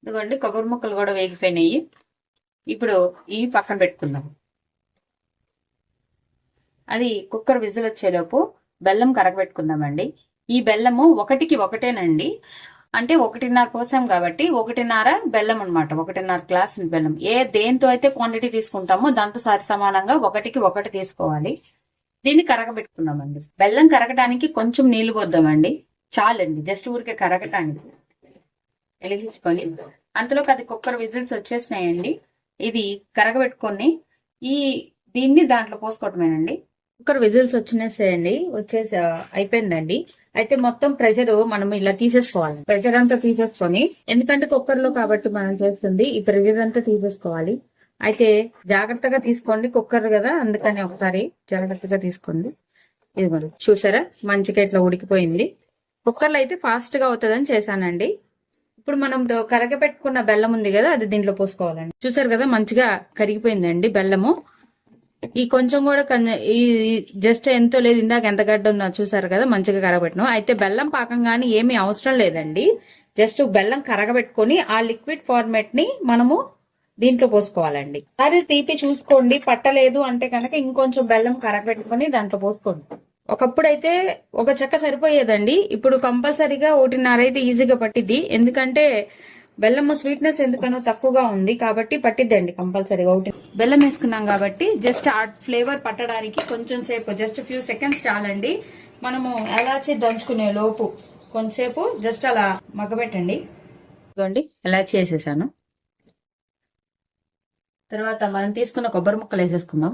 ఇదిగోండి కొబ్బరి ముక్కలు కూడా వేగిపోయినాయి. ఇప్పుడు ఇవి పక్కన పెట్టుకుందాం. అది కుక్కర్ విజిల్ వచ్చేలోపు బెల్లం కరగబెట్టుకుందామండి. ఈ బెల్లము 1కి 1 అంటే 1.5 పోసాం కాబట్టి 1.5 బెల్లం అనమాట. 1.5 గ్లాస్ బెల్లం. దేంతో అయితే క్వాంటిటీ తీసుకుంటామో దాంతో సమానంగా 1కి 1 తీసుకోవాలి. దీన్ని కరగబెట్టుకుందామండి. బెల్లం కరగటానికి కొంచెం నీళ్లు పోద్దామండి. చాలండి, జస్ట్ ఊరికే కరగటానికి. వెలిగించుకొని అంతలోకి అది కుక్కర్ విజిల్స్ వచ్చేసినాయండి. ఇది కరగబెట్టుకొని దీన్ని దాంట్లో పోసుకోవటమేనండి. కుక్కర్ విజిల్స్ వచ్చేసి అయిపోయిందండి. అయితే మొత్తం ప్రెషర్ మనం ఇలా తీసేసుకోవాలి. ప్రెషర్ అంతా తీసేసుకొని, ఎందుకంటే కుక్కర్ లో కాబట్టి మనం చేస్తుంది, ఈ ప్రెషర్ అంతా తీసేసుకోవాలి. అయితే జాగ్రత్తగా తీసుకోండి, కుక్కర్ కదా, అందుకని ఒకసారి జాగ్రత్తగా తీసుకోండి. ఇదిగోండి, చూసారా మంచిగా ఇట్లా ఉడికిపోయింది. కుక్కర్లో అయితే ఫాస్ట్ గా అవుతుందని చేశానండి. ఇప్పుడు మనం కరగపెట్టుకున్న బెల్లం ఉంది కదా, అది దీంట్లో పోసుకోవాలండి. చూసారు కదా మంచిగా కరిగిపోయిందండి బెల్లము. ఈ కొంచెం కూడా ఈ జస్ట్ ఎంతో లేదు, ఇందాక ఎంత గడ్డ ఉన్నా చూసారు కదా మంచిగా కరగబెట్టినాం. అయితే బెల్లం పాకం గానీ ఏమీ అవసరం లేదండి. జస్ట్ బెల్లం కరగబెట్టుకొని ఆ లిక్విడ్ ఫార్మేట్ ని మనము దీంట్లో పోసుకోవాలండి. అది తీపి చూసుకోండి, పట్టలేదు అంటే కనుక ఇంకొంచెం బెల్లం కరగబెట్టుకొని దాంట్లో పోసుకోండి. ఒకప్పుడు అయితే ఒక చెక్క సరిపోయేదండి. ఇప్పుడు కంపల్సరీగా 1.5 అయితే ఈజీగా పట్టిద్ది. ఎందుకంటే బెల్లం స్వీట్నెస్ ఎందుకనో తక్కువగా ఉంది కాబట్టి పట్టిద్దండి కంపల్సరీగా. బెల్లం వేసుకున్నాం కాబట్టి జస్ట్ ఆ ఫ్లేవర్ పట్టడానికి కొంచెం సేపు, జస్ట్ ఫ్యూ సెకండ్స్ చాలండి. మనము ఎలాచి దంచుకునే లోపు కొంచెంసేపు జస్ట్ అలా మగ్గబెట్టండి. ఇదిగోండి ఎలాచి వేసేసాను. తర్వాత మనం తీసుకున్న కొబ్బరి ముక్కలు వేసేసుకుందాం.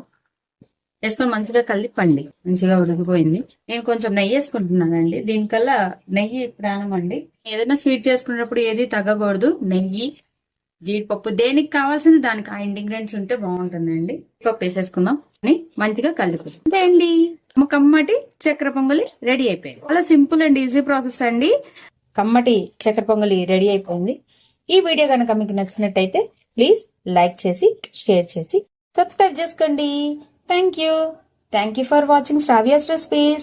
వేసుకొని మంచిగా కలిపండి. మంచిగా ఉడికిపోయింది. నేను కొంచెం నెయ్యి వేసుకుంటున్నానండి. దీనికల్లా నెయ్యి ప్రాణం అండి. ఏదైనా స్వీట్ చేసుకునేటప్పుడు ఏది తగ్గకూడదు. నెయ్యి, జీడిపప్పు, దేనికి కావాల్సింది దానికి ఆ ఇంగ్రీడియంట్స్ ఉంటే బాగుంటుందండి. పప్పు వేసేసుకుందాం, మంచిగా కలిపి అండి. కమ్మటి చక్కెర పొంగలి రెడీ అయిపోయింది. చాలా సింపుల్ అండ్ ఈజీ ప్రాసెస్ అండి. కమ్మటి చక్కెర పొంగలి రెడీ అయిపోయింది. ఈ వీడియో కనుక మీకు నచ్చినట్టయితే ప్లీజ్ లైక్ చేసి, షేర్ చేసి, సబ్స్క్రైబ్ చేసుకోండి. Thank you for watching Shravya's recipes.